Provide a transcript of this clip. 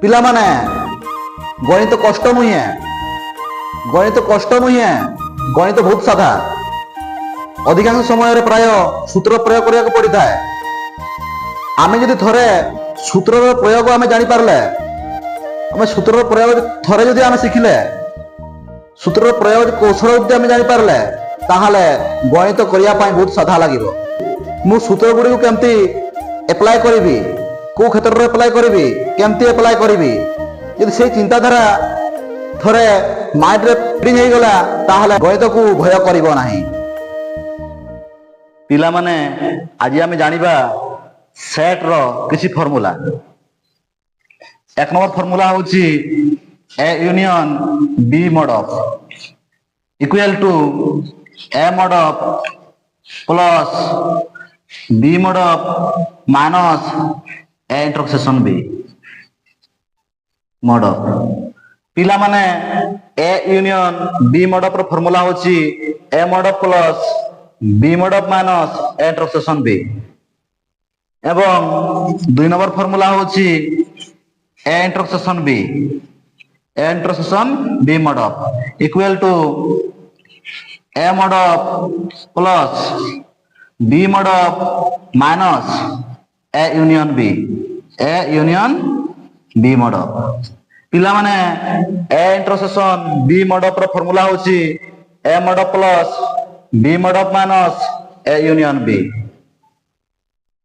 ପିଲାମାନେ ଗଣିତ କଷ୍ଟ ନୁହେଁ, ଗଣିତ କଷ୍ଟ ନୁହେଁ, ଗଣିତ ବହୁତ ସାଧା। ଅଧିକାଂଶ ସମୟରେ ପ୍ରାୟ ସୂତ୍ର ପ୍ରୟୋଗ କରିବାକୁ ପଡିଥାଏ। ଆମେ ଯଦି ଥରେ ସୂତ୍ରର ପ୍ରୟୋଗ ଆମେ ଜାଣିପାରିଲେ, ଆମେ ସୂତ୍ରର ପ୍ରୟୋଗ ଥରେ ଯଦି ଆମେ ଶିଖିଲେ, ସୂତ୍ରର ପ୍ରୟୋଗ କୌଶଳ ଯଦି ଆମେ ଜାଣିପାରିଲେ, ତାହେଲେ ଗଣିତ କରିବା ପାଇଁ ବହୁତ ସାଧା ଲାଗିବ। ମୁଁ ସୂତ୍ର ଗୁଡ଼ିକୁ କେମିତି ଆପ୍ଲାଏ କରିବି, କୋଉ କ୍ଷେତ୍ରରେ ଆପ୍ଲାଏ କରିବି, କେମିତି ଆପ୍ଲାଏ କରିବି, ଯଦି ସେଇ ଚିନ୍ତାଧାରା ଥରେ ମାଇଣ୍ଡରେ ଫିଟିଂ ହେଇଗଲା, ତାହେଲେ ଗଣିତକୁ ଭୟ କରିବ ନାହିଁ। ପିଲାମାନେ ଆଜି ଆମେ ଜାଣିବା ସେଟ୍ର କିଛି ଫର୍ମୁଲା। ଏକ ନମ୍ବର ଫର୍ମୁଲା ହଉଛି ଏ union B Mod of equal to A mod of plus B mod of minus A intersection B mod of. পিলা মানে A union B mod of র ফর্মুলা হচ্ছে A mod of plus B mod of minus A intersection B, এবং দুই নম্বর formula হচ্ছে A intersection B, A intersection B mod of equal to A mod of plus B mod of minus A union B, A union B mod of. পিলা মানে এ intersection B mod of র formula হচ্ছে A mod of plus B mod of minus A union B.